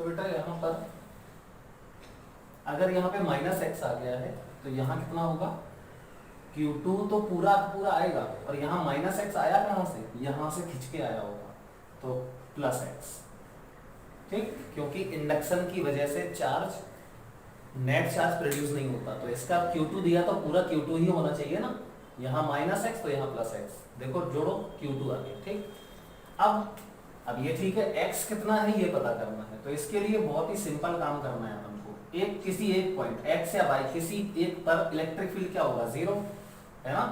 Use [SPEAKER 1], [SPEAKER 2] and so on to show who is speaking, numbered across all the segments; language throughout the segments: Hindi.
[SPEAKER 1] तो बेटा यहाँ पर अगर यहाँ पे माइनस एक्स आ गया है तो यहाँ कितना होगा, Q2 तो पूरा पूरा आएगा, और यहाँ माइनस एक्स आया कहाँ से, यहाँ से खिंच के आया होगा, तो प्लस एक्स। ठीक, क्योंकि इंडक्शन की वजह से चार्ज, नेट चार्ज प्रोड्यूस नहीं होता, तो इसका Q2 दिया तो पूरा Q2 ही होना चाहिए ना, यहाँ माइनस एक्स तो यहाँ प्लस एक्स, देखो जोड़ो Q2 आ गया। ठीक, अब ये ठीक है, x कितना है ये पता करना है, तो इसके लिए बहुत ही सिंपल काम करना है हमको। एक किसी एक पॉइंट x या y किसी एक पर इलेक्ट्रिक फील्ड क्या होगा, जीरो है ना,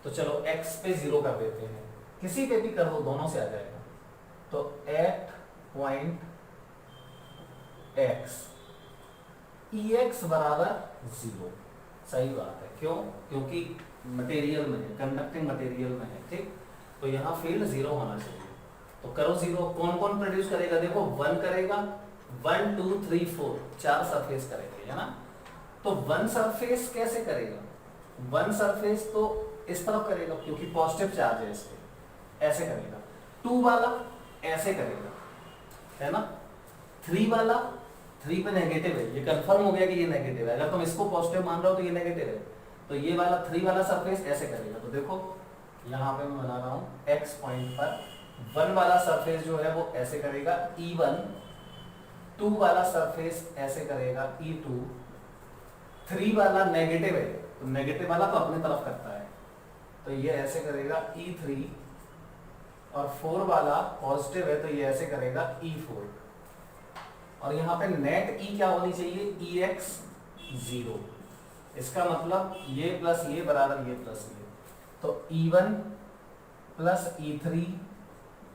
[SPEAKER 1] तो चलो x पे जीरो कर देते हैं, किसी पे भी कर दो दोनों से आ जाएगा। तो एट पॉइंट x Ex बराबर जीरो, सही बात है, क्यों, क्योंकि मटेरियल में है, कंडक्टिंग मटेरियल में है। ठीक, तो यहाँ फील्ड जीरो होना चाहिए, तो करो जीरो। कौन कौन प्रोड्यूस करेगा, देखो 1 करेगा, 1 2 3 4 4 सरफेस करेंगे, है ना। तो 1 सरफेस कैसे करेगा, 1 सरफेस तो इस तरफ करेगा क्योंकि पॉजिटिव चार्ज है इसके, ऐसे करेगा। 2 वाला ऐसे करेगा, है ना। 3 वाला, 3 पे नेगेटिव है, ये कंफर्म हो गया कि ये नेगेटिव है, अगर तुम इसको पॉजिटिव मान रहे हो तो ये नेगेटिव है, तो ये वाला 3 वाला सरफेस ऐसे करेगा। तो देखो यहाँ पे मैं बना रहा हूँ x पॉइंट पर 1 वाला सरफेस जो है वो ऐसे करेगा E1, 2 वाला सरफेस ऐसे करेगा E2, 3 वाला नेगेटिव है तो नेगेटिव वाला तो अपने तरफ करता है, तो ये ऐसे करेगा E3, और 4 वाला पॉजिटिव है तो ये ऐसे करेगा E4, और यहाँ पे नेट E क्या होनी चाहिए, Ex 0, इसका मतलब ये प्लस ये बराबर ये प्लस ये, तो E1 प्लस E3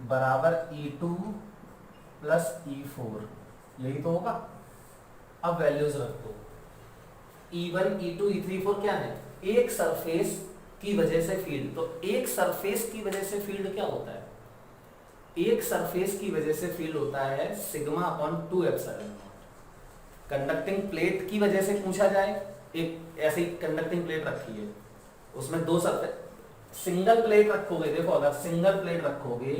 [SPEAKER 1] बराबर E2 प्लस E4, यही तो होगा। अब वैल्यूज रख दो, E1 E2 E3 E4 क्या है, एक सरफेस की वजह से फील्ड, तो एक सरफेस की वजह से फील्ड क्या होता है, एक सरफेस की वजह से फील्ड होता है sigma upon 2 epsilon not. Conducting plate की वजह से पूछा जाए, एक ऐसी कंडक्टिंग प्लेट रखी है, उसमें 2 सरफेस, सिंगल प्लेट रखोगे, देखो अगर सिंगल प्लेट रखोगे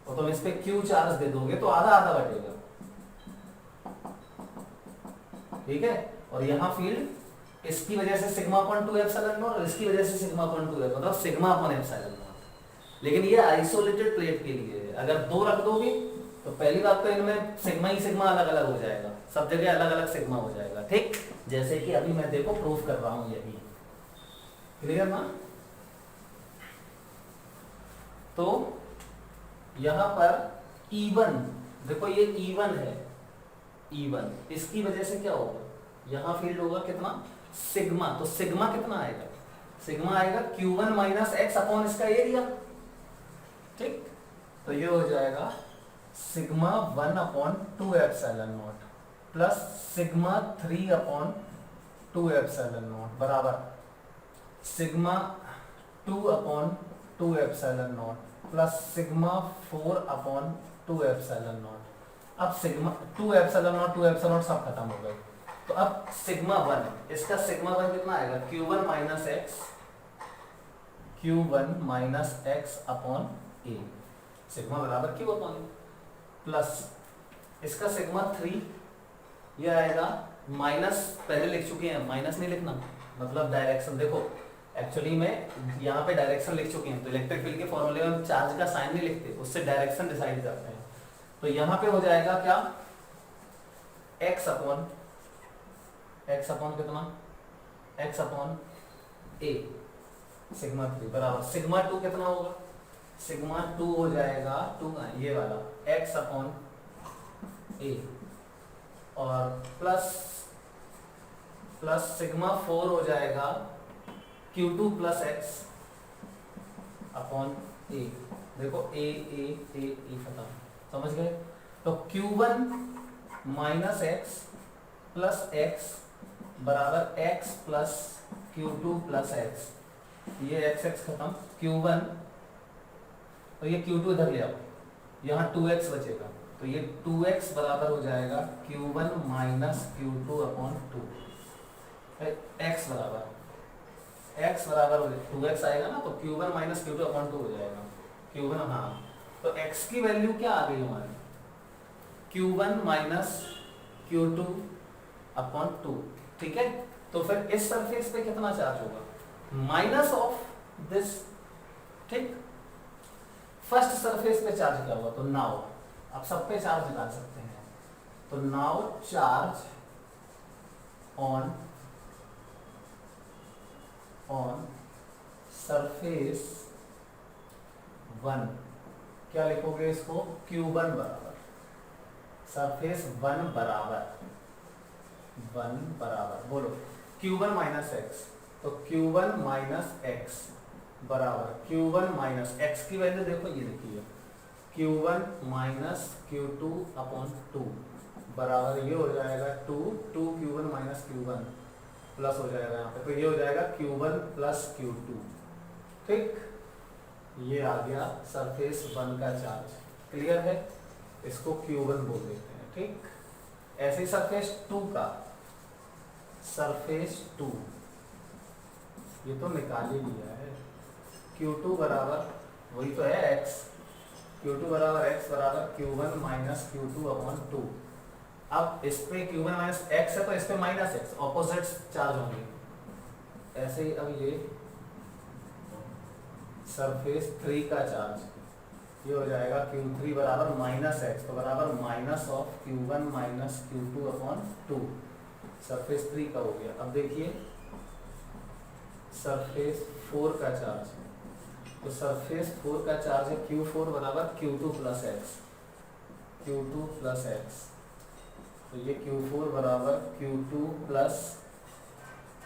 [SPEAKER 1] और तुम इस पे Q चार्ज दे दोगे तो आधा आधा बटेगा, ठीक है। और यहाँ फील्ड इसकी वजह से सिग्मा अपॉन 2 एप्सिलॉन नॉट और इसकी वजह से सिग्मा अपॉन 2 है, मतलब सिग्मा अपॉन एप्सिलॉन नॉट। लेकिन ये आइसोलेटेड प्लेट के लिए है, अगर 2 रख दोगे तो पहली बात तो इनमें सिग्मा ही सिग्मा अलग अलग हो जाएगा, सब जगह अलग अलग सिग्मा हो जाएगा। ठीक, जैसे कि अभी मैं देखो प्रूफ कर रहा हूं, यही क्लियर ना। तो यहां पर E1, देखो ये E1 है, E1 इसकी वजह से क्या होगा, यहां फील्ड होगा कितना, सिग्मा, तो सिग्मा कितना आएगा, सिग्मा आएगा Q1 माइनस एक्स अपॉन इसका एरिया। ठीक, तो ये हो जाएगा sigma 1 upon 2 epsilon naught plus sigma 3 upon 2 epsilon naught बराबर sigma 2 upon 2 epsilon naught plus sigma 4 upon 2 epsilon naught. अब sigma 2 epsilon naught 2 epsilon naught सब खत्म हो गए, तो अब सिग्मा 1, इसका सिग्मा 1 कितना आएगा, Q1 minus x, Q1 minus x upon a, sigma बराबर Q अपॉन प्लस इसका सिग्मा 3 ये आएगा माइनस, पहले लिख चुके हैं, माइनस नहीं लिखना, मतलब डायरेक्शन, देखो एक्चुअली में यहाँ पे डायरेक्शन लिख चुके हैं, तो इलेक्ट्रिक फील्ड के फॉर्मूले में चार्ज का साइन नहीं लिखते, उससे डायरेक्शन डिसाइड करते हैं। तो यहाँ पे हो जाएगा क्या, x अपॉन कितना, x अपॉन a सिग्मा 3 बराबर सिग्मा 2 कितना होगा, सिग्मा 2 हो जाएगा 2 ये वाला x अपॉन a और प्लस सिग्मा 4 हो जाएगा Q2 प्लस एक्स अपॉन ए, देखो ए खत्म, समझ गए। तो Q1 minus x plus x बराबर x plus Q2 plus x, ये x खत्म, Q1 तो ये Q2 इधर ले आओ, यहाँ 2x बचेगा, तो ये 2x बराबर हो जाएगा Q1 minus Q2 upon 2, x बराबर 2x आएगा ना, तो Q1 माइनस Q2 अपॉन 2 हो जाएगा, Q1 हाँ। तो x की वैल्यू क्या आ गई हमारी, Q1 माइनस Q2 अपॉन 2, ठीक है। तो फिर इस सरफेस पे कितना चार्ज होगा, माइनस ऑफ दिस, ठीक। फर्स्ट सरफेस पे चार्ज क्या हुआ, तो नाउ आप सब पे चार्ज निकाल सकते हैं, तो नाउ चार्ज ऑन सरफेस 1, क्या लिखोगे इसको, Q1 बराबर सरफेस 1 बराबर बोलो Q1 माइनस एक्स, तो Q1 माइनस एक्स बराबर Q1 माइनस एक्स की वैल्यू देखो, ये देखिए Q1 माइनस Q2 अपॉन 2 बराबर ये हो जाएगा 2 Q1 माइनस Q1 प्लस हो जाएगा यहाँ पे, तो ये हो जाएगा Q1 प्लस Q2, ठीक। ये आ गया सरफेस 1 का चार्ज, क्लियर है, इसको Q1 बोल देते हैं, ठीक। ऐसे ही सरफेस 2 का, सरफेस 2 ये तो निकाल ही लिया है, Q2 बराबर वही तो है x, Q2 बराबर x बराबर Q1 माइनस Q2 अपॉन 2। अब इस पे Q1 माइनस x है तो इस पे माइनस x, ऑपोजिट चार्ज होंगे। ऐसे ही अब ये सरफेस 3 का चार्ज, ये हो जाएगा Q3 बराबर माइनस एक्स, तो बराबर minus of Q1 minus Q2 upon 2, surface 3 का हो गया। अब देखिए सरफेस 4 का चार्ज, तो सरफेस 4 का चार्ज है Q4 बराबर Q2 plus x, Q2 plus x, तो ये Q4 बराबर Q2 plus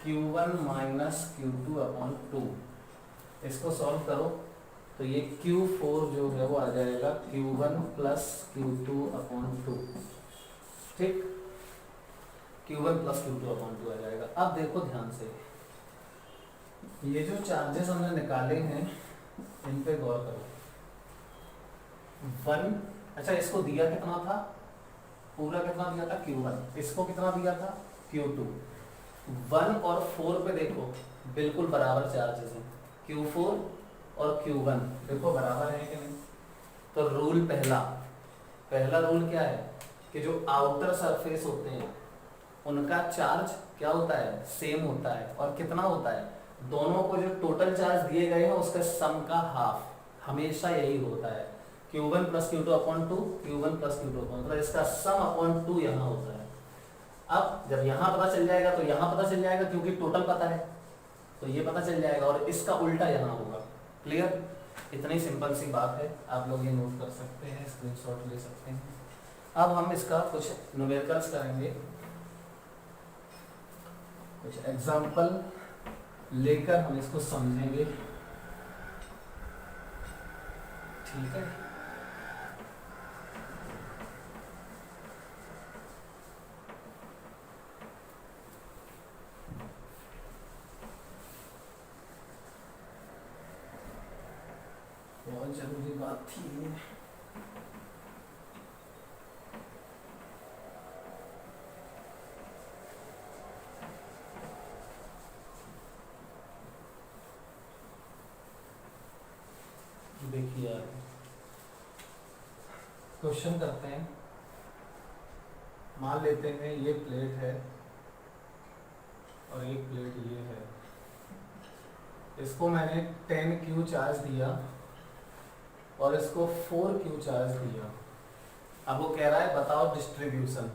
[SPEAKER 1] Q1 minus Q2 upon 2, इसको सॉल्व करो तो ये Q4 जो है वो आ जाएगा Q1 प्लस Q2 अपॉन 2, ठीक, Q1 प्लस Q2 अपॉन 2 आ जाएगा। अब देखो ध्यान से, ये जो चार्जेस हमने निकाले हैं इन पे गौर करो। 1, अच्छा इसको दिया कितना था, पूरा कितना दिया था Q1, इसको कितना दिया था Q2। 1 और 4 पे देखो बिल्कुल बराबर चार्जेस हैं, Q4 और Q1 देखो बराबर है कि नहीं। तो रूल पहला रूल क्या है कि जो आउटर सरफेस होते हैं उनका चार्ज क्या होता है, सेम होता है, और कितना होता है, दोनों को जो टोटल चार्ज दिए गए हैं उसका सम का हाफ, हमेशा यही होता है, Q1 plus Q2 upon 2, Q1 plus Q2 upon, मतलब इसका सम अपॉन 2 यहाँ होता है। अब जब यहाँ पता चल जाएगा तो यहाँ पता चल जाएगा, क्योंकि टोटल पता है तो ये पता चल जाएगा, और इसका उल्टा यहाँ होगा, क्लियर। इतनी सिंपल सी बात है, आप लोग ये नोट कर सकते हैं, स्क्रीनशॉट ले सकते हैं। अब हम इसका कुछ न्यूमेरिकल्स करेंगे, कुछ एग्जाम्पल लेकर हम इसको समझेंगे, ठीक है। बहुत जरूरी बात थी ये। देखिए यार, क्वेश्चन करते हैं, मान लेते हैं ये प्लेट है और एक प्लेट ये है, इसको मैंने 10Q चार्ज दिया और इसको 4Q चार्ज दिया। अब वो कह रहा है बताओ डिस्ट्रीब्यूशन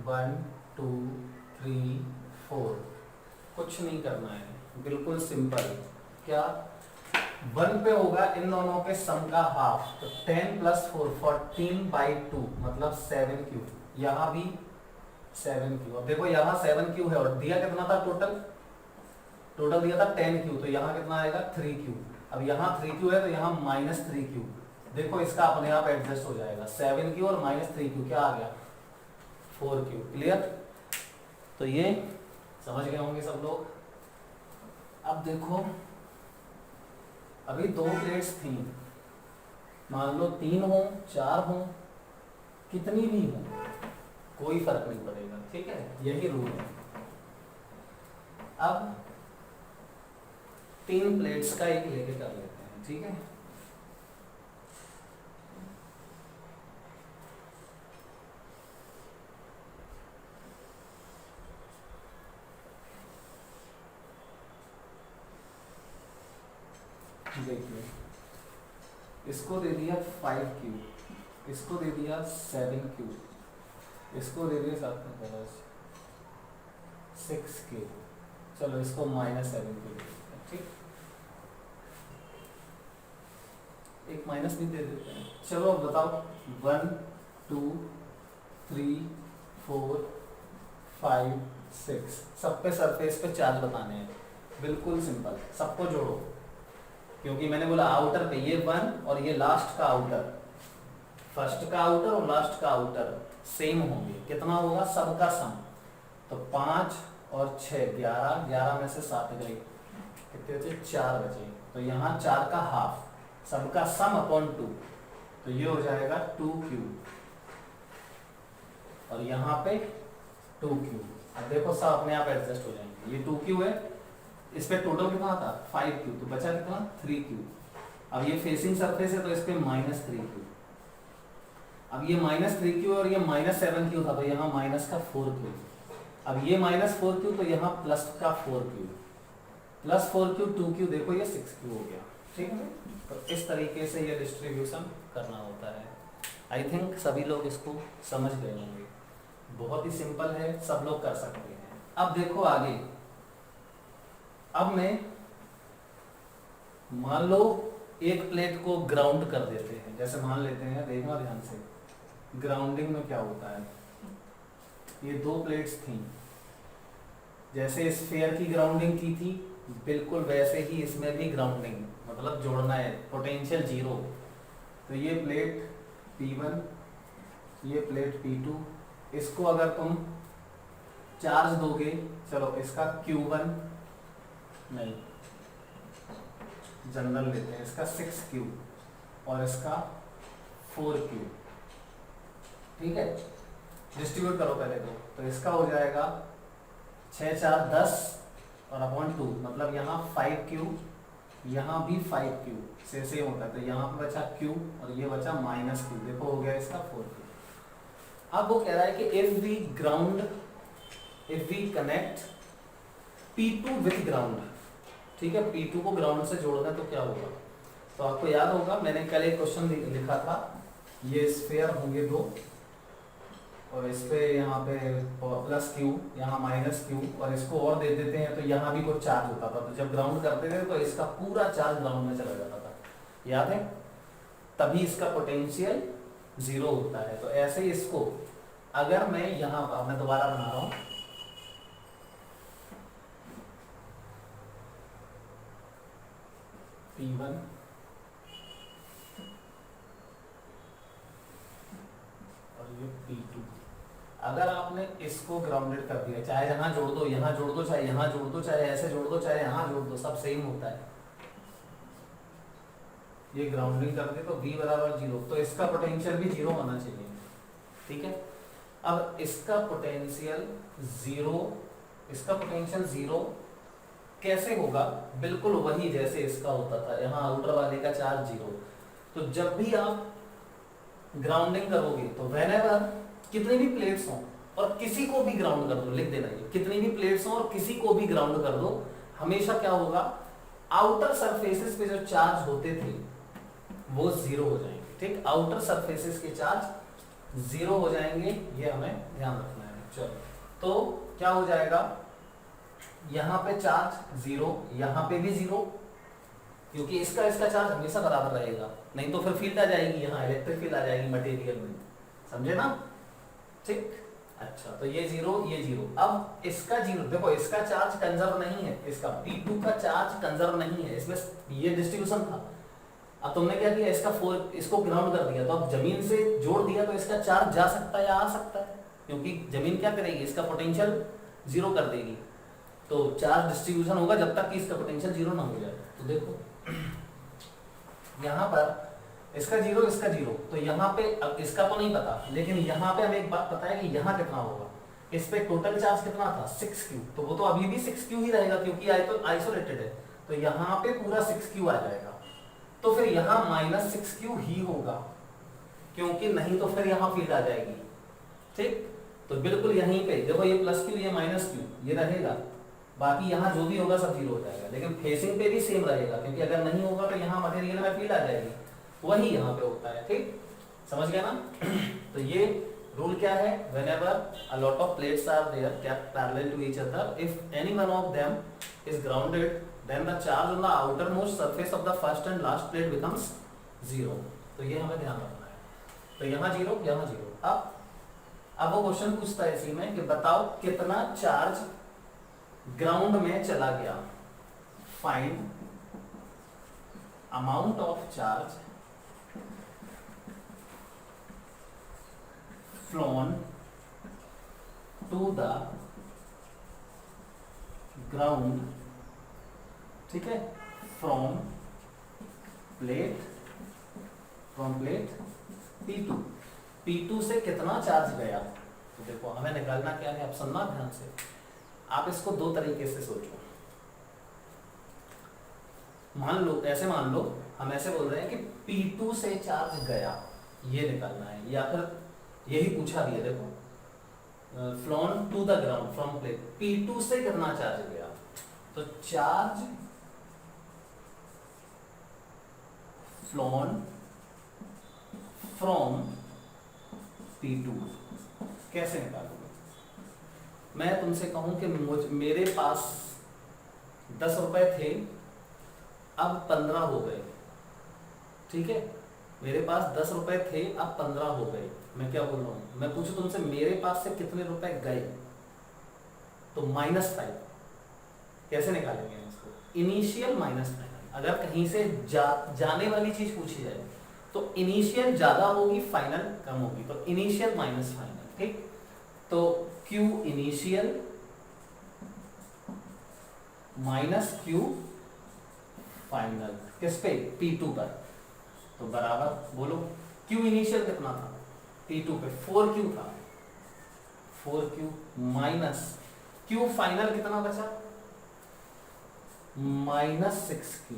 [SPEAKER 1] 1 2 3 4। कुछ नहीं करना है, बिल्कुल सिंपल, क्या 1 पे होगा इन दोनों के सम का हाफ, तो 10 प्लस 4 14/2 मतलब 7Q, यहाँ भी 7Q। अब देखो यहाँ 7Q है और दिया कितना था, टोटल दिया था 10Q, तो यहाँ कितना आएगा 3Q। अब यहाँ 3Q है तो यहाँ -3Q, देखो इसका अपने आप एडजस्ट हो जाएगा, 7Q और -3Q क्या आ गया 4Q, क्लियर। तो ये समझ गए होंगे सब लोग। अब देखो अभी 2 प्लेट्स थी, मान लो 3 हो 4 हो कितनी भी हो कोई फर्क नहीं पड़ेगा, ठीक है, यही रूल है। अब 3 प्लेट्स का एक लेके कर लेते हैं, ठीक है। देखिए इसको दे दिया 5Q, इसको दे दिया 7Q, इसको दे दिया साथ में 6Q। चलो इसको -7Q दे देते हैं, ठीक, एक माइनस भी दे देते हैं। चलो अब बताओ 1 2 3 4 5 6 सब पे सरफेस पे चार्ज बताने हैं। बिल्कुल सिंपल, सबको जोड़ो, क्योंकि मैंने बोला आउटर पे ये 1 और ये लास्ट का आउटर, फर्स्ट का आउटर और लास्ट का आउटर सेम होंगे। कितना होगा सबका सम, तो 5 और 6 11, 11 में से 7 गए, कितने बचे 4 बचे। तो यहाँ 4 का हाफ, सबका सम अपॉन 2, तो ये हो जाएगा 2Q और यहाँ पे 2Q। अब देखो सब अपने आप एडजस्ट हो जाएंगे, ये 2Q है, इस पे टोटल कितना था 5Q, तो बचा कितना 3Q। अब ये फेसिंग सरफेस है तो इस पे -3Q। अब ये -3Q और ये -7Q था तो यहाँ माइनस का 4Q। अब ये -4Q तो यहाँ प्लस का 4Q, प्लस 4Q 2Q, देखो ये 6Q हो गया, ठीक है। तो इस तरीके से ये डिस्ट्रीब्यूशन करना होता है। आई थिंक सभी लोग इसको समझ गए होंगे, बहुत ही सिंपल है, सब लोग कर सकते हैं। अब देखो आगे, अब मैं मान लो एक प्लेट को ग्राउंड कर देते हैं, जैसे मान लेते हैं, देखना ध्यान से, ग्राउंडिंग में क्या होता है, ये 2 प्लेट्स थी, जैसे स्फीयर की ग्राउंडिंग की थी बिल्कुल वैसे ही इसमें भी ग्राउंडिंग, मतलब जोड़ना है, पोटेंशियल 0। तो ये प्लेट P1, ये प्लेट P2, इसको अगर तुम चार्ज दोगे, चलो इसका Q1 नहीं, जनरल लेते हैं, इसका 6Q और इसका 4Q, ठीक है। डिस्ट्रीब्यूट करो पहले तो इसका हो जाएगा 6 4 10 और अपॉन 2, मतलब यहाँ 5Q, यहाँ भी 5Q से सेम होता है, तो यहाँ पे बचा Q और ये बचा -Q, देखो हो गया इसका 4Q। अब वो कह रहा है कि if we connect P2 with ground, ठीक है, P2 को ग्राउंड से जोड़ना है तो क्या होगा। तो आपको याद होगा मैंने कल एक क्वेश्चन लिखा था, ये स्फीयर होंगे 2 और इस पे यहाँ पे +Q, यहाँ -Q, और इसको और दे देते हैं तो यहाँ भी कुछ चार्ज होता था, तो जब ग्राउंड करते थे तो इसका पूरा चार्ज ग्राउंड में चला जाता था, याद है, तभी इसका पोटेंशियल 0 होता है। तो ऐसे ही इसको अगर मैं यहाँ पर, मैं दोबारा बना रहा हूँ, P1 और ये P2, अगर आपने इसको ग्राउंडेड कर दिया, चाहे यहाँ जोड़ दो, यहाँ जोड़ दो, चाहे यहाँ जोड़ दो, चाहे ऐसे जोड़ दो, चाहे यहाँ जोड़ दो, सब सेम होता है। ये ग्राउंडिंग कर दे तो V बराबर 0, तो इसका पोटेंशियल भी 0 होना चाहिए, ठीक है। अब इसका पोटेंशियल 0 कैसे होगा, बिल्कुल वही जैसे इसका होता था, यहाँ आउटर वाले का चार्ज 0। तो जब भी आप ग्राउंडिंग करोगे तो व्हेनेवर कितनी भी प्लेट्स हों और किसी को भी ग्राउंड कर दो, लिख देना ये, कितनी भी प्लेट्स हों और किसी को भी ग्राउंड कर दो, हमेशा क्या होगा, आउटर सरफेसेस पे जो चार्ज होते थे वो 0 हो जाएंगे, ठीक, आउटर सरफेसेस के चार्ज 0 हो जाएंगे, ये हमें ध्यान रखना है। चलो तो क्या हो जाएगा, यहाँ पे चार्ज 0, यहाँ पे भी 0, क्योंकि इसका चार्ज हमेशा बराबर रहेगा, नहीं तो फिर फील्ड आ जाएगी, यहाँ इलेक्ट्रिक फील्ड आ जाएगी मटेरियल में, समझे ना, ठीक। अच्छा तो ये 0, ये 0, अब इसका 0, देखो इसका चार्ज कंजर्व नहीं है, इसका P2 का चार्ज कंजर्व नहीं है, इसमें ये डिस्ट्रीब्यूशन था। अब तुमने क्या किया, इसका 4, इसको ग्राउंड कर दिया, तो अब जमीन से जोड़ दिया तो इसका चार्ज जा सकता है या आ सकता है, क्योंकि जमीन क्या करेगी, इसका पोटेंशियल 0 कर देगी, तो चार्ज डिस्ट्रीब्यूशन होगा जब तक कि इसका पोटेंशियल 0 ना हो जाए। तो देखो यहाँ पर इसका 0, इसका 0, तो यहाँ पे अब इसका तो नहीं पता, लेकिन यहाँ पे हमें एक बात पता है कि यहाँ कितना होगा, इस पे टोटल चार्ज कितना था 6Q, तो वो तो अभी भी 6Q ही रहेगा क्योंकि आइसोलेटेड है, तो यहाँ पे पूरा 6Q आ जाएगा, तो फिर यहाँ -6Q ही होगा, क्योंकि नहीं तो फिर यहाँ फील्ड आ जाएगी, ठीक। तो बिल्कुल यहीं पे देखो, ये +Q, ये -Q, ये रहेगा, बाकी यहाँ जो भी होगा सब जीरो हो जाएगा, लेकिन फेसिंग पे भी सेम रहेगा, क्योंकि अगर नहीं होगा तो यहाँ मटेरियल में फील्ड आ जाएगी, वही यहाँ पे होता है। ठीक, समझ गया ना? तो ये रूल क्या है, whenever a lot of plates are there kept parallel to each other, if any one of them is grounded, then the charge on the outermost surface of the first and last plate becomes zero। तो ये हमें ध्यान रखना है। तो यहाँ जीरो, यहाँ जीरो। अब वो क्वेश्चन पूछता है इसी में कि बताओ कितना चार्ज ग्राउंड में चला गया, find amount of charge flown to the ground, ठीक है, from plate P2, P2 से कितना चार्ज गया। तो देखो हमें निकालना क्या है, अब सुनना ध्यान से। आप इसको दो तरीके से सोचो। मान लो, ऐसे मान लो, हम ऐसे बोल रहे हैं कि P2 से चार्ज गया, ये निकालना है, या फिर यही पूछा भी है, देखो flown to the ground from plate, P2 से कितना चार्ज गया। तो चार्ज फ्लोन फ्रॉम P2 कैसे निकालोगे? मैं तुमसे कहूं कि मेरे पास 10 रुपए थे, अब 15 हो गए, ठीक है, मेरे पास 10 रुपए थे, अब 15 हो गए। मैं क्या बोल रहा हूँ, मैं पूछूं तुमसे मेरे पास से कितने रुपए गए, तो -5। कैसे निकालेंगे इसको? Initial minus final. अगर कहीं से जाने वाली चीज पूछी जाए तो इनिशियल ज्यादा होगी, फाइनल कम होगी, तो इनिशियल माइनस फाइनल। ठीक, तो Q initial minus Q final, किस पे? P2 पर। तो बराबर बोलो, Q इनिशियल कितना था P2 पे? 4Q था, 4Q माइनस Q फाइनल कितना बचा? -6Q।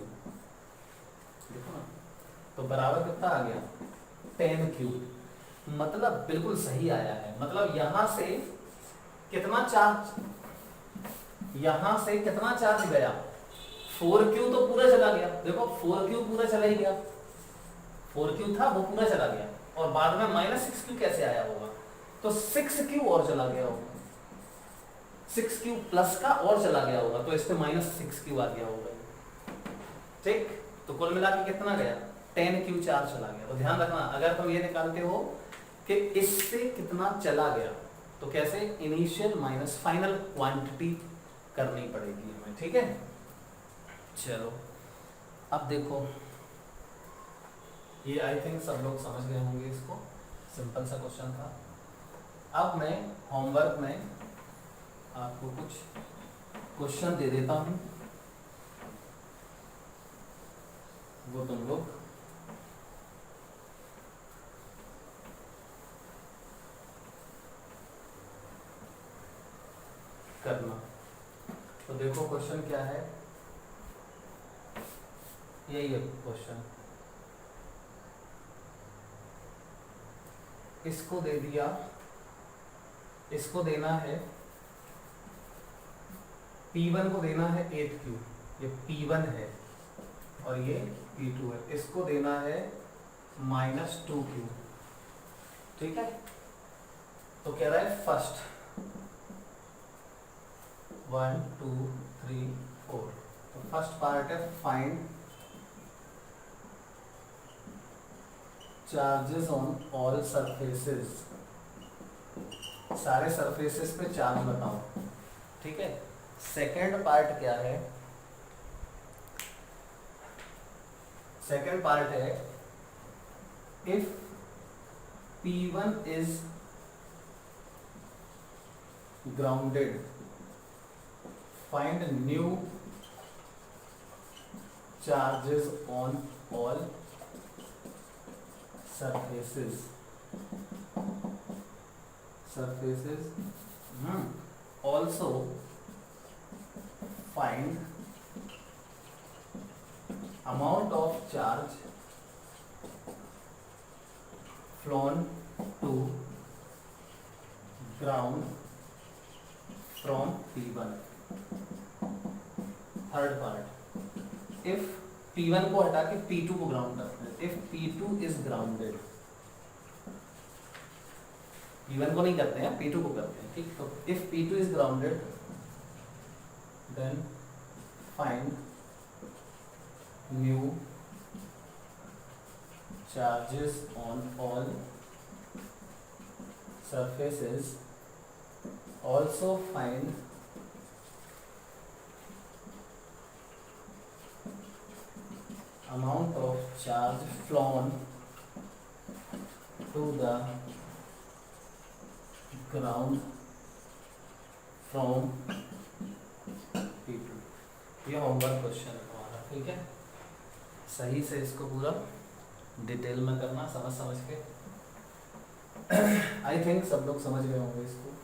[SPEAKER 1] देखो ना, तो बराबर कितना आ गया? 10Q। मतलब बिल्कुल सही आया है। मतलब यहां से कितना चार्ज, यहां से कितना चार्ज गया? 4Q तो पूरा चला गया, देखो 4Q पूरा चला ही गया, 4Q था वो पूरा चला गया, और बाद में -6Q कैसे आया होगा? तो 6Q और चला गया होगा, 6Q प्लस का और चला गया होगा, तो इस पे -6Q आ गया होगा। ठीक, तो कुल मिला के कितना गया? 10Q चार्ज चला गया। तो ध्यान रखना, अगर तुम ये निकालते हो कि इससे कितना चला गया, तो कैसे? इनिशियल माइनस फाइनल क्वांटिटी करनी पड़ेगी हमें। ठीक है, चलो अब देखो, ये आई थिंक सब लोग समझ गए होंगे इसको, सिंपल सा क्वेश्चन था। अब मैं होमवर्क में आपको कुछ क्वेश्चन दे देता हूं, वो तुम लोग करना। तो देखो क्वेश्चन क्या है, यही है क्वेश्चन। इसको दे दिया, इसको देना है P1 को देना है 8Q, ये P1 है, और ये P2 है, इसको देना है -2Q। ठीक है, तो कह रहा है फर्स्ट 1 2 3 4। तो फर्स्ट पार्ट है find charges on all surfaces, सारे सरफेसेस पे चार्ज बताओ। ठीक है, सेकेंड पार्ट क्या है? सेकेंड पार्ट है if P1 is grounded find new charges on all surfaces also find amount of charge flown to ground from P1। Third part, if P1 को हटा के P2 को ग्राउंड करते हैं, if P2 is grounded, P1 को नहीं करते हैं, P2 को करते हैं, ठीक। तो if P2 is grounded then find new charges on all surfaces, also find amount of charge flown to the ground from P2। ये होमवर्क क्वेश्चन है हमारा, ठीक है। सही से इसको पूरा डिटेल में करना, समझ के। आई थिंक सब लोग समझ गए होंगे इसको।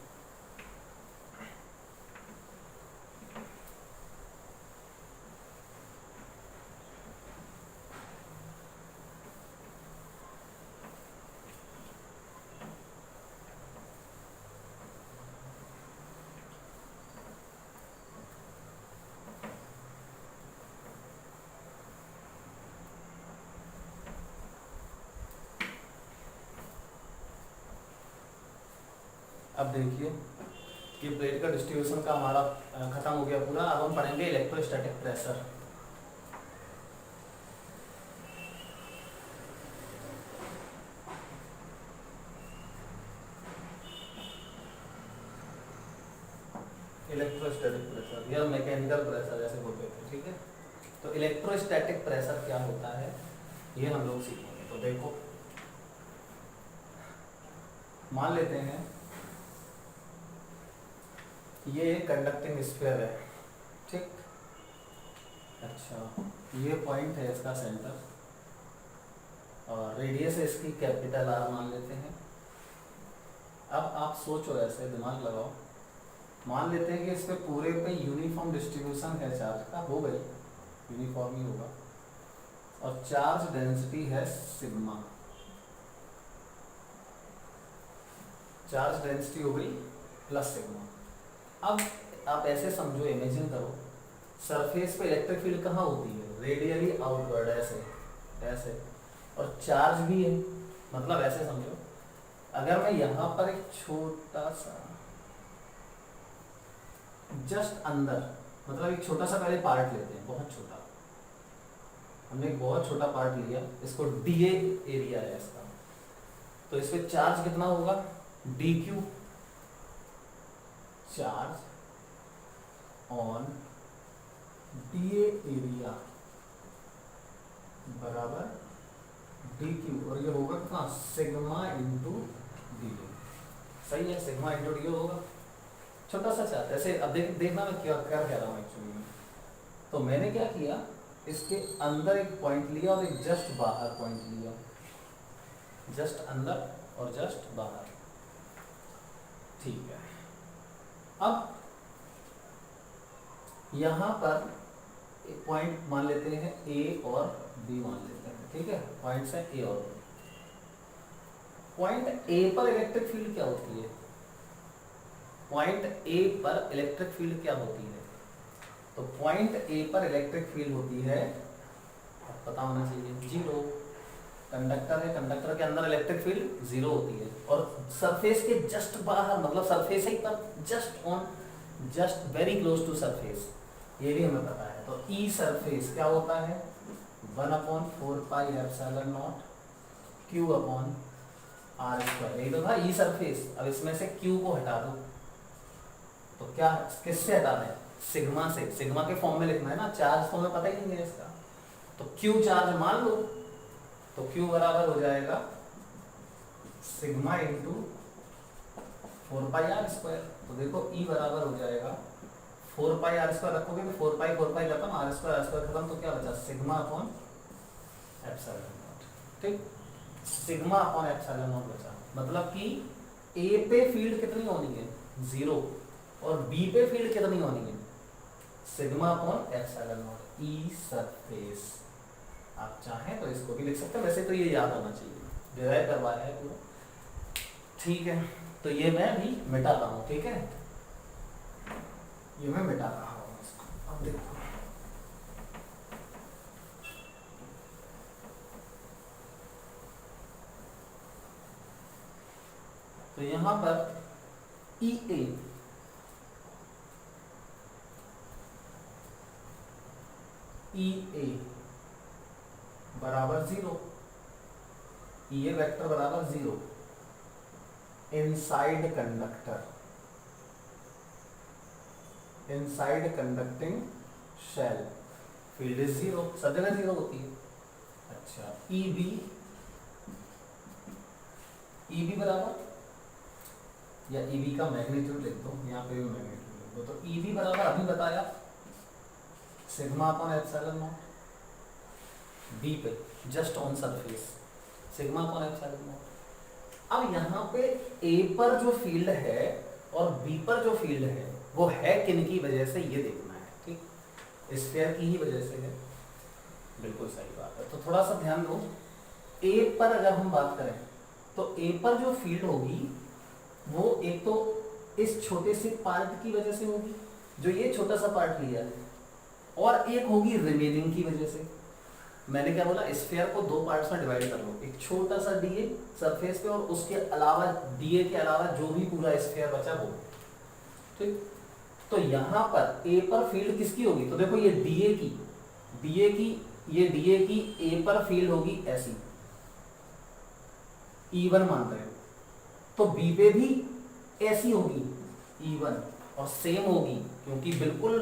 [SPEAKER 1] अब देखिए कि प्लेट का डिस्ट्रीब्यूशन का हमारा खत्म हो गया पूरा। अब हम पढ़ेंगे इलेक्ट्रोस्टैटिक प्रेशर। इलेक्ट्रोस्टैटिक प्रेशर या मैकेनिकल प्रेशर जैसे बोलते थे, ठीक है। तो इलेक्ट्रोस्टैटिक प्रेशर क्या होता है ये हम लोग सीखेंगे। तो देखो, मान लेते हैं ये कंडक्टिंग स्फीयर है, ठीक। अच्छा, ये पॉइंट है इसका सेंटर और रेडियस है इसकी कैपिटल आर मान लेते हैं। अब आप सोचो, ऐसे दिमाग लगाओ, मान लेते हैं कि इस पे पूरे पे यूनिफॉर्म डिस्ट्रीब्यूशन है चार्ज का, हो गई यूनिफॉर्म ही होगा, और चार्ज डेंसिटी है सिग्मा। चार्ज डेंसिटी हो गई प्लस सिग्मा। अब आप ऐसे समझो, इमेजिन करो, सरफेस पे इलेक्ट्रिक फील्ड कहाँ होती है, रेडियली आउटवर्ड, ऐसे, और चार्ज भी है। मतलब ऐसे समझो, अगर मैं यहाँ पर एक छोटा सा जस्ट अंदर, मतलब एक छोटा सा पहले पार्ट लेते हैं, बहुत छोटा, हमने एक बहुत छोटा पार्ट लिया, इसको डीए एरिया है इसका, तो इस पे चार्ज कितना होगा, D Q, charge on DA area बराबर डी क्यू, और ये होगा कितना, सिग्मा इंटू डी। सही है, सिग्मा इंटू डी होगा, छोटा सा चार्ज। ऐसे अब देखना मैं क्या कह रहा हूँ एक्चुअली में। तो मैंने क्या किया, इसके अंदर एक पॉइंट लिया और एक जस्ट बाहर पॉइंट लिया, जस्ट अंदर और जस्ट बाहर, ठीक है। अब यहाँ पर एक पॉइंट मान लेते हैं ए और बी मान लेते हैं, ठीक है। पॉइंट्स हैं ए और बी। पॉइंट ए पर इलेक्ट्रिक फील्ड क्या होती है, पॉइंट ए पर इलेक्ट्रिक फील्ड क्या होती है, तो पॉइंट ए पर इलेक्ट्रिक फील्ड होती है, अब पता होना चाहिए, जीरो। कंडक्टर है, कंडक्टर के अंदर इलेक्ट्रिक फील्ड जीरो होती है, और सरफेस के जस्ट बाहर, मतलब सरफेस ही पर just on, just very close to surface, ये भी हमें पता है। तो ई सरफेस क्या होता है, 1/4πε0 क्यू अपॉन आर स्क्वायर, यही तो था ई सरफेस। अब इसमें से क्यू को हटा दो, तो क्या किससे हटा दें, सिग्मा से। सिग्मा के फॉर्म में लिखना है ना, चार्ज तो हमें पता ही नहीं है इसका, तो क्यू चार्ज मान लो, तो Q बराबर हो जाएगा सिग्मा इंटू 4πr²। तो देखो E बराबर हो जाएगा 4πr² रखोगे तो 4π खत्म, r² खत्म, तो क्या बचा, सिग्मा अपॉन एप्सिलॉन नॉट, ठीक। सिग्मा अपॉन एप्सिलॉन नॉट बचा। मतलब कि A पे फील्ड कितनी होनी है, जीरो, और B पे फील्ड कितनी होनी है, sigma upon epsilon not, E surface. आप चाहें तो इसको भी लिख सकते हैं, वैसे तो ये याद होना चाहिए, डिराइव करवाया है पूरा, ठीक है। तो ये मैं भी मिटा रहा हूँ, ठीक है, ये मैं मिटा रहा हूँ इसको। अब देखो, तो यहां पर ई ए बराबर 0, ई ए वेक्टर बराबर 0 inside conducting shell field is 0, सब जगह 0 होती है। अच्छा ई बी बराबर, या ई बी का मैग्नीट्यूड लिख दो, यहाँ पे भी मैग्नीट्यूड लिख दो। तो ई बी बराबर अभी बताया sigma upon epsilon naught b पे just on surface, sigma upon epsilon naught. अब यहाँ पे ए पर जो फील्ड है और बी पर जो फील्ड है वो है किन की वजह से, ये देखना है। ठीक, स्फीयर की ही वजह से है, बिल्कुल सही बात है। तो थोड़ा सा ध्यान दो, ए पर अगर हम बात करें तो ए पर जो फील्ड होगी वो एक तो इस छोटे से पार्ट की वजह से होगी, जो ये छोटा सा पार्ट लिया है, और एक होगी रिमेनिंग की वजह से। मैंने क्या बोला, स्फीयर को दो पार्ट्स में डिवाइड कर लो, एक छोटा सा डीए सरफेस पे और उसके अलावा डीए के अलावा जो भी पूरा स्फीयर बचा वो। ठीक, तो यहाँ पर ए पर फील्ड किसकी होगी, तो देखो ये डीए की ए पर फील्ड होगी ऐसी, E1 मान रहे हो, तो बी पे भी ऐसी होगी E1 और सेम होगी, क्योंकि बिल्कुल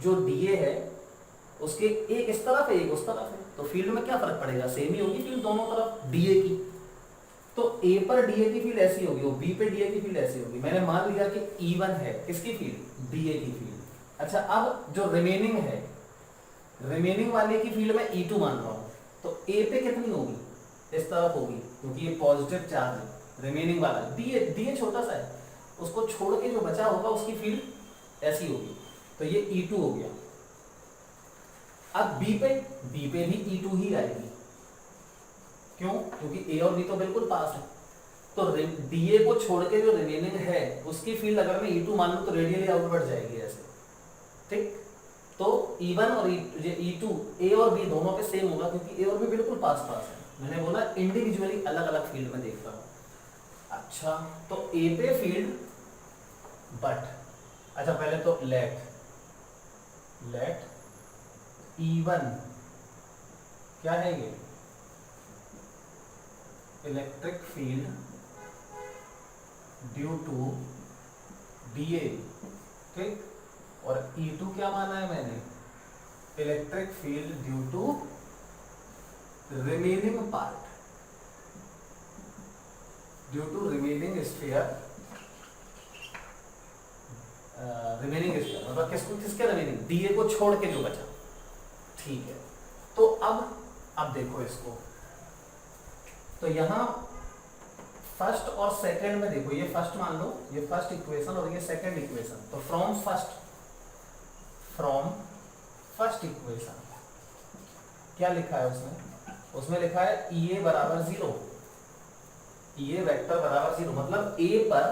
[SPEAKER 1] जो डीए है उसके एक इस तरफ है एक उस तरफ है, तो फील्ड में क्या फर्क पड़ेगा, सेम ही होगी फील्ड दोनों तरफ डीए की। तो ए पर डीए की फील्ड ऐसी होगी और बी पे डीए की फील्ड ऐसी होगी। मैंने मान लिया कि E1 है किसकी फील्ड, डीए की फील्ड। अच्छा अब जो रिमेनिंग है, रिमेनिंग वाले की फील्ड में E2 मान रहा हूं, तो ए पे कितनी होगी, इस तरफ होगी, क्योंकि ये पॉजिटिव चार्ज है रिमेनिंग वाला, डीए छोटा सा है, उसको छोड़ के जो बचा होगा उसकी फील्ड ऐसी होगी, तो ये E2 हो गया। अब बी पे भी E2 ही आएगी, क्यों, क्योंकि ए और बी तो बिल्कुल पास है, तो डीए को छोड़ के जो रिमेनिंग है उसकी फील्ड अगर मैं E2 मान लूं तो रेडियली आउटवर्ड जाएगी ऐसे। ठीक, तो E1 और E2 ए और बी दोनों पे सेम होगा, क्योंकि ए और बी बिल्कुल पास पास है। मैंने बोला इंडिविजुअली अलग अलग फील्ड में देख रहा हूं। अच्छा तो ए पे फील्ड बट, अच्छा पहले तो लेट E1 क्या है, ये electric field due to DA. ठीक, और E2 क्या माना है मैंने, electric field due to remaining part, due to remaining sphere, मतलब किसके रिमेनिंग, डीए को छोड़ के जो बचा। ठीक है, तो अब देखो इसको, तो यहां फर्स्ट और सेकंड में देखो, ये फर्स्ट मान लो, ये फर्स्ट इक्वेशन और ये सेकंड इक्वेशन, तो फ्रॉम फर्स्ट इक्वेशन क्या लिखा है उसमें लिखा है E A बराबर 0, E A वेक्टर बराबर 0, मतलब A पर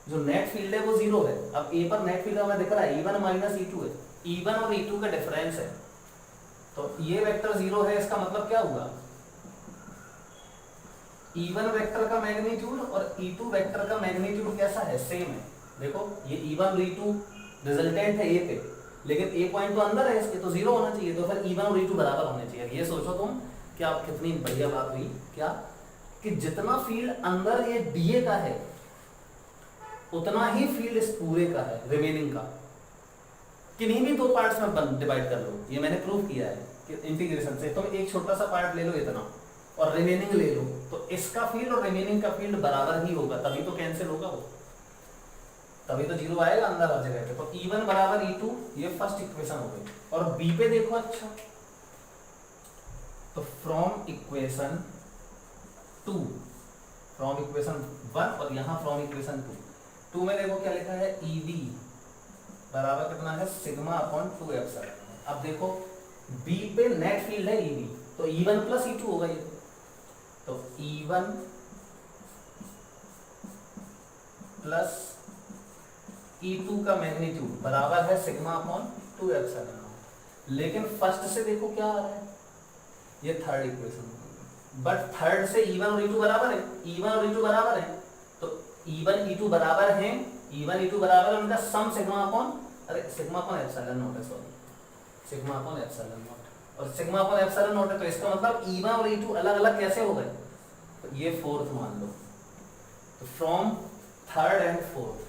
[SPEAKER 1] जो नेट फील्ड है वो 0 है। अब A पर नेट फील्ड हमें दिख रहा है E1 माइनस E2 है, E1 और E2 का डिफरेंस है, तो ये वेक्टर 0 है, इसका मतलब क्या हुआ, E1 वेक्टर का मैग्नीट्यूड और E2 वेक्टर का मैग्नीट्यूड कैसा है, सेम है। देखो ये E1 और E2 रिजल्टेंट है A पे, लेकिन A पॉइंट तो अंदर है इसके, तो 0 होना चाहिए, तो फिर E1 और E2 बराबर होने चाहिए। ये सोचो तुम कि आप कितनी बढ़िया बात हुई क्या, कि जितना फील्ड अंदर ये डीए का है उतना ही फील्ड इस पूरे का है, रिमेनिंग का, किन्हीं भी दो पार्ट्स में डिवाइड कर लो, ये मैंने प्रूव किया है कि इंटीग्रेशन से। तुम एक छोटा सा पार्ट ले लो इतना और रिमेनिंग ले लो, तो इसका फील्ड और रिमेनिंग का फील्ड बराबर ही होगा, तभी तो कैंसिल होगा वो, तभी तो 0 आएगा अंदर हर जगह पे। तो E1 बराबर E2, ये फर्स्ट इक्वेशन हो गई। और बी पे देखो, अच्छा तो फ्रॉम इक्वेशन 1 और यहां फ्रॉम इक्वेशन 2 में देखो क्या लिखा है, EB बराबर कितना है, सिग्मा अपॉन 2 एप्सिलॉन। अब देखो बी पे नेट फील्ड है EB, तो E1 प्लस E2 होगा ये, तो E1 प्लस E2 का मैग्नीट्यूड बराबर है सिग्मा अपॉन 2 एप्सिलॉन। लेकिन फर्स्ट से देखो क्या आ रहा है, ये थर्ड इक्वेशन, बट थर्ड से E1 और E2 बराबर है, E1 और E2 बराबर है, तो E1 E2 बराबर हैं, E1 E2 बराबर है उनका सम सिग्मा अपॉन, अरे सिग्मा अपॉन एप्सिलॉन नॉट है, sorry sigma upon epsilon not, और सिग्मा अपॉन एप्सिलॉन नॉट है तो इसका मतलब E1 और E2 अलग अलग कैसे हो गए, तो ये फोर्थ मान लो, तो from third and fourth,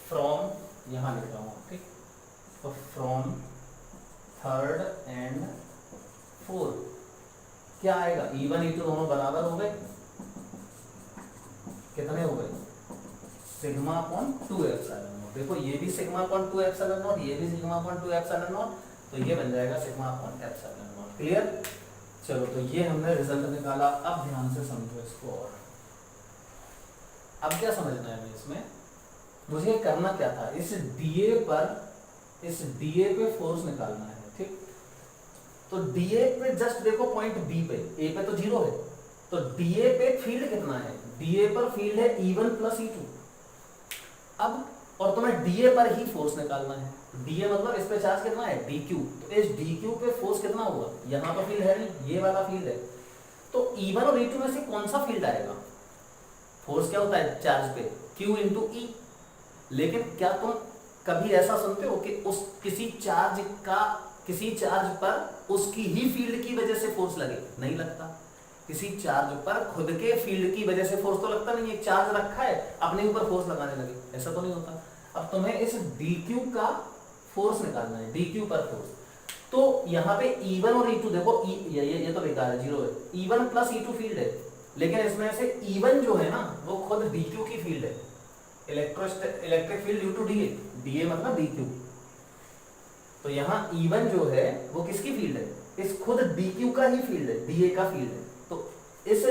[SPEAKER 1] from यहां लिख रहा हूं, ठीक, तो फ्रॉम थर्ड एंड फोर्थ क्या आएगा, E1 E2 दोनों बराबर हो गए, कितने हो गए, सिग्मा अपॉन 2 एप्सिलॉन नॉट, देखो ये भी सिग्मा अपॉन 2 एप्सिलॉन नॉट, ये भी सिग्मा अपॉन 2 एप्सिलॉन नॉट, तो ये बन जाएगा sigma upon epsilon not. Clear, चलो तो ये हमने रिजल्ट निकाला। अब ध्यान से समझो इसको, और अब क्या समझना है हमें इसमें, मुझे करना क्या था, इस डीए पे फोर्स निकालना है, ठीक, तो डीए पे जस्ट देखो पॉइंट बी पे, ए पे तो 0 है, तो डीए पे फील्ड कितना है, डीए पर फील्ड है E1 प्लस E2, अब और तुम्हें डीए पर ही फोर्स निकालना है, डीए मतलब इस पे चार्ज कितना है DQ, तो इस DQ पे फोर्स कितना होगा, यहाँ पर फील्ड है नहीं, ये वाला फील्ड है, तो E1 और E2 में से कौन सा फील्ड आएगा, फोर्स क्या होता है चार्ज पे Q इंटू E, लेकिन क्या तुम कभी ऐसा सुनते हो कि उस किसी चार्ज पर उसकी ही फील्ड की वजह से फोर्स लगे, नहीं लगता, किसी चार्ज पर खुद के फील्ड की वजह से फोर्स तो लगता नहीं है, चार्ज रखा है अपने ऊपर फोर्स लगाने लगे, ऐसा तो नहीं होता। अब तुम्हें इस DQ का फोर्स निकालना है, DQ पर फोर्स, तो यहाँ पे E1 और E2 देखो, ये तो बेकार है, 0 है, E1 प्लस E2 फील्ड है, लेकिन इसमें से E1 जो है ना वो खुद DQ की फील्ड है, electric field due to DA मतलब DQ, तो यहाँ E1 जो है वो किसकी फील्ड है, इस खुद DQ का ही फील्ड है, डीए का फील्ड है, तो इस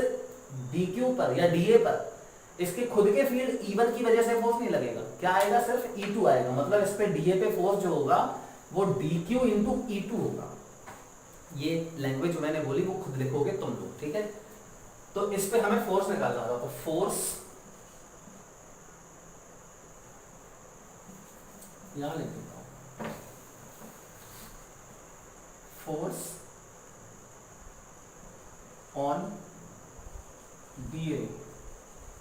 [SPEAKER 1] DQ पर या डीए पर इसके खुद के फील्ड E1 की वजह से फोर्स नहीं लगेगा, क्या आएगा, सिर्फ E2 आएगा, मतलब इस पे डीए पे फोर्स जो होगा वो DQ इंटू E2 होगा। ये लैंग्वेज मैंने बोली वो खुद लिखोगे तुम लोग, ठीक है, तो इस पे हमें फोर्स निकालना होगा, तो फोर्स यहां लिख देता हूं, फोर्स ऑन डीए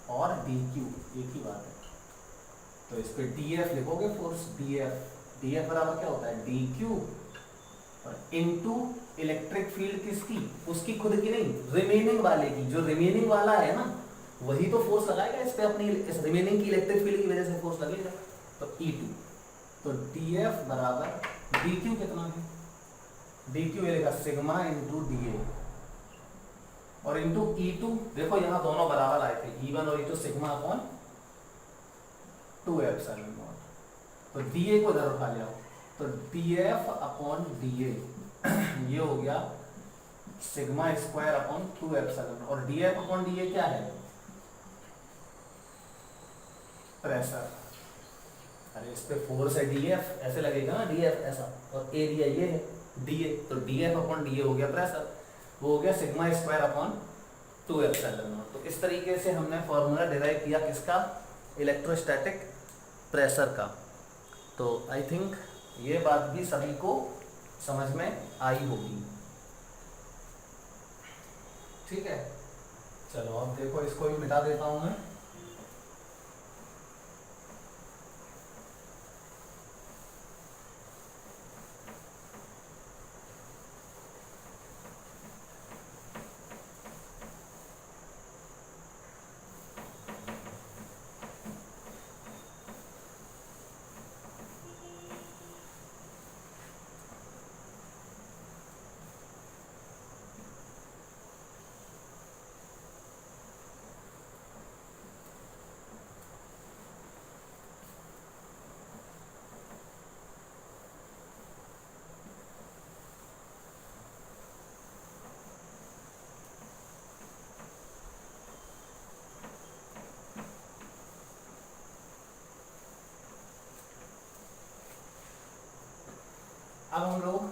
[SPEAKER 1] और DQ एक ही बात है, तो इस पे DF लिखोगे, फोर्स DF बराबर क्या होता है DQ और इनटू इलेक्ट्रिक फील्ड किसकी, उसकी खुद की नहीं, रिमेनिंग वाले की, जो रिमेनिंग वाला है ना वही तो फोर्स लगाएगा इस पे, अपनी इस रिमेनिंग की इलेक्ट्रिक फील्ड की वजह से फोर्स लगेगा, तो E2, तो DF बराबर DQ कितना है, DQ ये लिखा सिग्मा इंटू डीए और इंटू E2, देखो यहाँ दोनों बराबर आए थे, E1 और E2 sigma upon 2 epsilon not, तो डीए को इधर उठा लिया, तो DF अपॉन डीए ये हो गया सिग्मा स्क्वायर अपॉन 2 एप्सिलॉन, और DF अपॉन डीए क्या है, प्रेशर, अरे इस पे फोर्स है DF, ऐसे लगेगा ना DF ऐसा, और एरिया ये है DA, तो DF अपॉन डीए हो गया प्रेशर, वो हो गया sigma square upon 2 epsilon not. तो इस तरीके से हमने फॉर्मूला डिराइव किया किसका, इलेक्ट्रोस्टैटिक प्रेशर का। तो आई थिंक ये बात भी सभी को समझ में आई होगी, ठीक है, चलो अब देखो इसको भी मिटा देता हूं मैं, अब हम लोग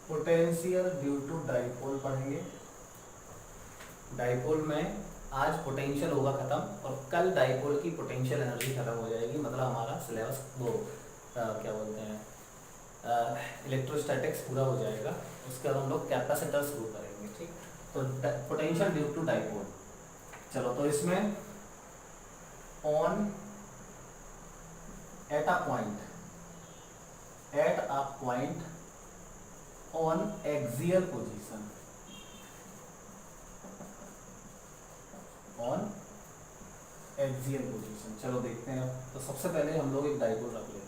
[SPEAKER 1] पोटेंशियल ड्यू टू डाइपोल पढ़ेंगे। डाइपोल में आज पोटेंशियल होगा खत्म और कल डाइपोल की पोटेंशियल एनर्जी खत्म हो जाएगी, मतलब हमारा सिलेबस वो क्या बोलते हैं इलेक्ट्रोस्टैटिक्स पूरा हो जाएगा, उसके बाद हम लोग कैपेसिटर शुरू करेंगे। ठीक, तो पोटेंशियल ड्यू टू डाइपोल। चलो तो इसमें on at a point on axial position, on axial position. चलो देखते हैं। तो सबसे पहले हम लोग एक डाइपोल रख लेते हैं।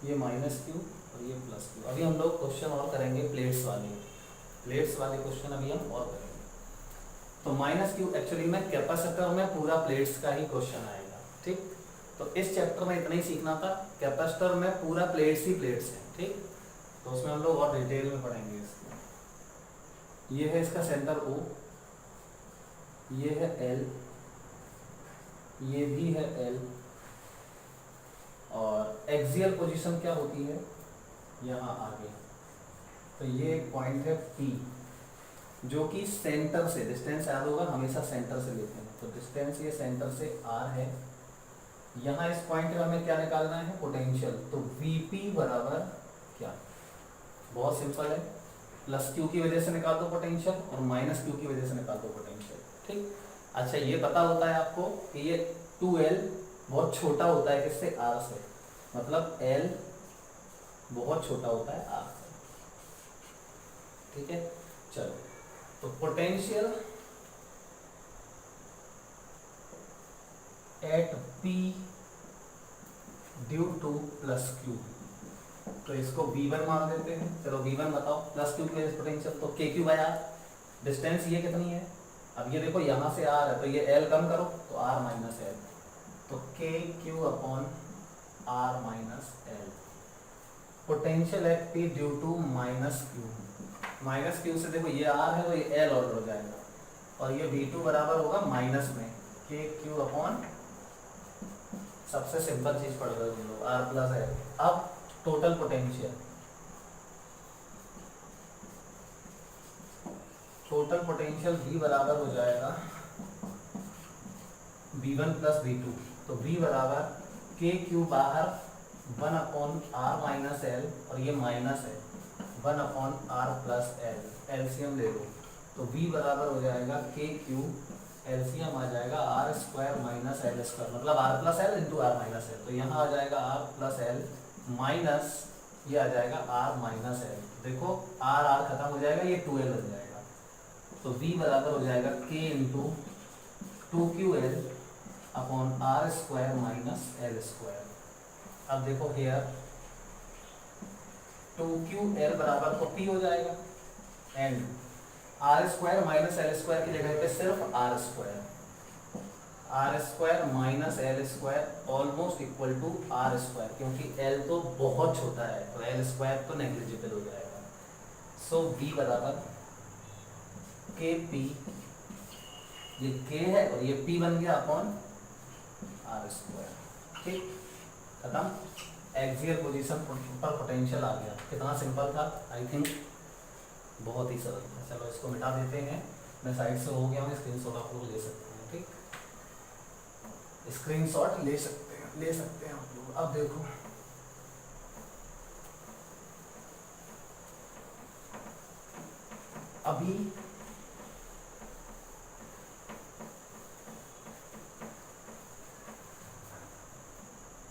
[SPEAKER 1] ये -q और ये +q। अभी हम लोग क्वेश्चन और करेंगे प्लेट्स वाले क्वेश्चन अभी हम और करेंगे। तो -q एक्चुअली में कैपेसिटर में पूरा प्लेट्स का ही क्वेश्चन आएगा। ठीक, तो इस चैप्टर में इतना ही सीखना था। कैपेसिटर में पूरा प्लेट्स ही प्लेट्स हैं। ठीक, तो उसमें हम लोग और डिटेल में पढ़ेंगे इसको। ये है इसका सेंटर O, ये है L, ये भी है L, और एक्सियल पोजीशन क्या होती है यहाँ आगे। तो ये एक पॉइंट है P, जो कि सेंटर से, डिस्टेंस याद होगा हमेशा सेंटर से लेते हैं। तो डिस्टेंस ये सेंटर से r है। यहाँ इस पॉइंट पे हमें क्या निकालना है, पोटेंशियल। तो Vp बराबर क्या, बहुत सिंपल है, +q की वजह से निकाल दो पोटेंशियल और -q की वजह से निकाल दो पोटेंशियल। ठीक, अच्छा ये पता होता है आपको कि ये 2L बहुत छोटा होता है किससे, R से, मतलब L बहुत छोटा होता है R से। ठीक है, चलो तो potential at P due to +q, तो इसको V1 मान देते हैं। चलो V1 बताओ, +q की वजह से पोटेंशियल, तो KQ बाय R। डिस्टेंस ये कितनी है, अब ये देखो यहाँ से R है, तो ये L कम करो तो R माइनस L, तो KQ upon R minus L। Potential at P due to -q से देखो ये R है तो ये L ऑर्डर हो जाएगा, और ये V2 बराबर होगा माइनस में KQ अपॉन, सबसे सिंपल चीज पढ़ रहे हो तुम लोग, R प्लस L। अब टोटल पोटेंशियल V बराबर हो जाएगा V1 प्लस V2, तो V बराबर KQ बाहर 1 अपॉन R माइनस L, और ये माइनस है 1 upon R plus L, LCM ले लो। तो V बराबर हो जाएगा KQ, एलसीएम आ जाएगा R square minus L square, मतलब R plus L into R minus L। तो यहाँ आ जाएगा R प्लस L माइनस, ये आ जाएगा R माइनस L। देखो R खत्म हो जाएगा, ये 2L बन जाएगा। तो V बराबर हो जाएगा K into 2QL upon R square minus L square. अब देखो हेयर 2QL बराबर तो P हो जाएगा, and R square minus L square की जगह पे सिर्फ R square minus L square almost equal to R square, क्योंकि L तो बहुत छोटा है तो L स्क्वायर तो नेग्लिजिबल हो जाएगा। सो V बराबर KP, ये K है और ये P बन गया अपॉन R स्क्वायर। ठीक, खत्म। एक्सियल पोजीशन पर पोटेंशियल आ गया। कितना सिंपल था, आई थिंक बहुत ही सरल था। चलो इसको मिटा देते हैं, मैं साइड से हो गया हूँ, स्क्रीनशॉट आप लोग ले सकते हैं। ठीक, स्क्रीनशॉट ले सकते हैं आप लोग। अब देखो अभी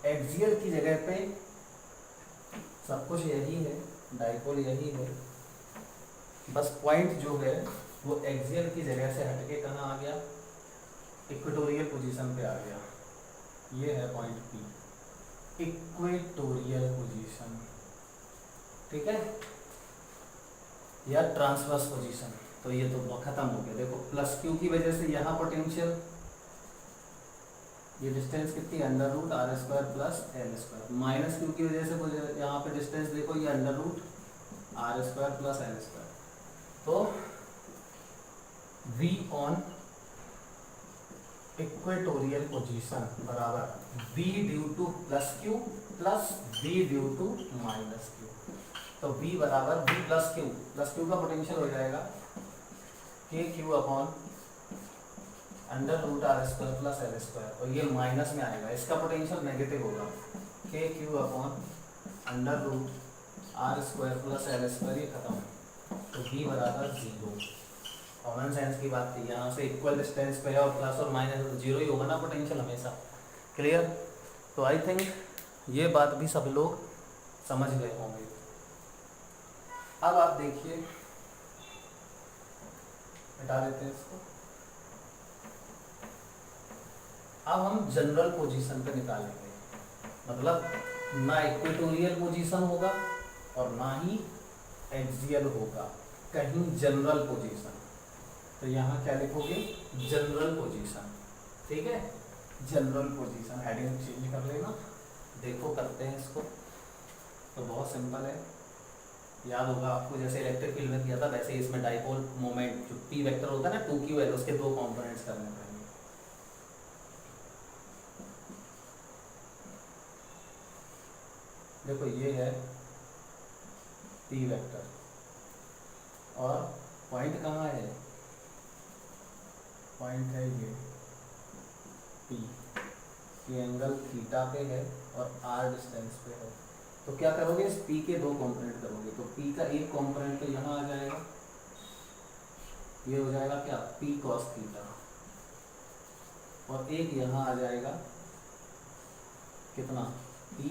[SPEAKER 1] एक्सियल की जगह पे सब कुछ यही है, डाइपोल यही है, बस पॉइंट जो है वो एक्सियल की जगह से हटके कहाँ आ गया, इक्वेटोरियल पोजीशन पे आ गया। ये है पॉइंट P, इक्वेटोरियल पोजीशन। ठीक है, या ट्रांसवर्स पोजीशन। तो ये तो खत्म हो गया। देखो +q की वजह से यहाँ पोटेंशियल, ये डिस्टेंस कितनी, √R square plus L square. -q की वजह से यहाँ पे डिस्टेंस देखो ये √R square plus L square. तो V ऑन इक्वेटोरियल पोजीशन बराबर V due to +q plus V due to -q। तो V बराबर V प्लस Q का पोटेंशियल हो जाएगा KQ upon under root R square plus L square, और ये माइनस में आएगा, इसका पोटेंशियल नेगेटिव होगा, K Q upon under root R square plus L square, ये खत्म, तो बी बराबर 0। कॉमन सेंस की बात थी, यहाँ से इक्वल डिस्टेंस पे है और प्लस और माइनस तो 0 ही होगा ना पोटेंशियल हमेशा। क्लियर? तो आई थिंक ये बात भी सब लोग समझ गए होंगे। अब आप देखिए, हटा देते हैं इसको। अब हम जनरल पोजीशन पे निकालेंगे, मतलब ना इक्वेटोरियल पोजीशन होगा और ना ही एक्सियल होगा, कहीं जनरल पोजीशन। तो यहाँ क्या लिखोगे? General position. ठीक है, जनरल पोजीशन, हेडिंग चेंज कर लेना। देखो करते हैं इसको, तो बहुत सिंपल है, याद होगा आपको, जैसे इलेक्ट्रिक फील्ड में किया था वैसे इसमें डाइपोल मोमेंट जो पी वेक्टर होता है ना 2ql, उसके दो कंपोनेंट्स करने पड़ेंगे। देखो ये है पी वेक्टर और पॉइंट कहाँ है? पॉइंट है ये पी, ये एंगल थीटा पे है और आर डिस्टेंस पे है। तो क्या करोगे? इस पी के दो कंपोनेंट करोगे, तो पी का एक कंपोनेंट तो यहाँ आ जाएगा, ये हो जाएगा क्या? पी कॉस थीटा, और एक यहाँ आ जाएगा कितना? P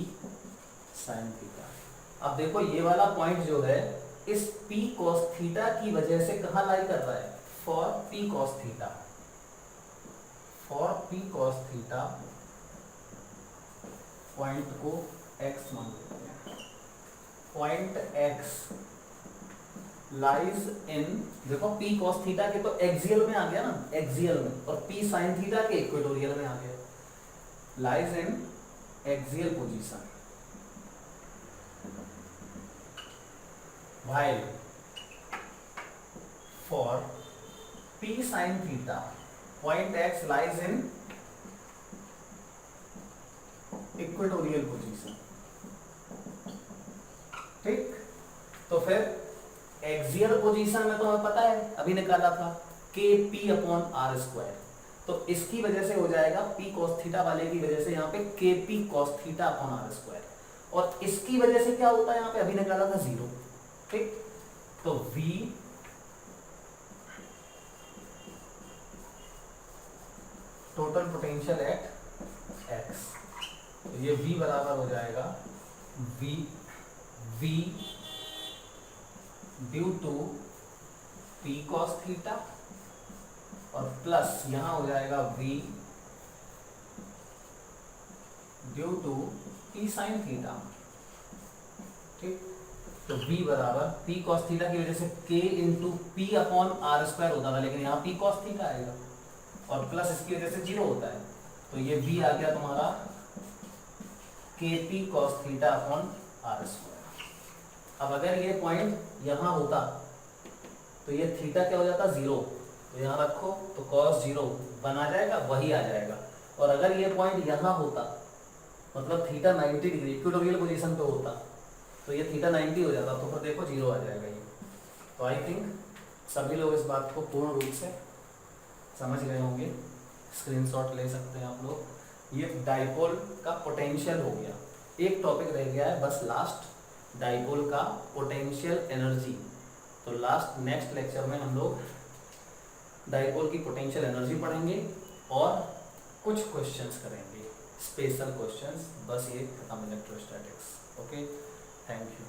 [SPEAKER 1] sine theta. अब देखो ये वाला पॉइंट जो है इस पी कॉस थीटा की वजह से कहाँ लाई कर रहा है? For P cos theta, for P cos theta point को x मान लेते हैं। पॉइंट x लाइज इन, देखो p cos थीटा के तो एक्सियल में आ गया ना, एक्सियल में, और p sin थीटा के इक्वेटोरियल में आ गया, lies in axial position. while for p sin theta point x lies in equatorial position. ठीक, तो फिर एक्सियल पोजीशन में तो हमें पता है, अभी निकाला था, के पी अपॉन आर स्क्वायर, तो इसकी वजह से हो जाएगा पी कॉस थीटा वाले की वजह से यहाँ पे K P cos theta upon are square, और इसकी वजह से क्या होता है यहाँ पे? अभी निकाला था 0। ठीक, तो V total potential at x, तो ये V बराबर हो जाएगा V due to P cos theta, और प्लस यहाँ हो जाएगा V due to P sin theta. ठीक, तो V बराबर P cos थीटा की वजह से K into P upon are square होता था, लेकिन यहाँ P cos थीटा आएगा, और प्लस इसकी वजह से 0 होता है, तो ये V आ गया तुम्हारा KP cos theta upon are square. अब अगर ये पॉइंट यहाँ होता तो ये थीटा क्या हो जाता? 0, तो यहाँ रखो तो cos 0 बना जाएगा, वही आ जाएगा, और अगर ये पॉइंट यहाँ होता, मतलब थीटा 90 डिग्री इक्वेटोरियल पोजीशन पे होता, तो ये थीटा 90 हो जाता, तो फिर देखो 0 आ जाएगा ये। तो आई थिंक सभी लोग इस बात को पूर्ण रूप से समझ गए होंगे, स्क्रीनशॉट ले सकते हैं आप लोग। ये डाइपोल का पोटेंशियल हो गया, एक टॉपिक रह गया है बस लास्ट, डाइपोल का पोटेंशियल एनर्जी। तो लास्ट नेक्स्ट लेक्चर में हम लोग डाइपोल की पोटेंशियल एनर्जी पढ़ेंगे और कुछ क्वेश्चंस करेंगे, स्पेशल क्वेश्चंस, बस ये खत्म इलेक्ट्रोस्टैटिक्स। Okay, thank you.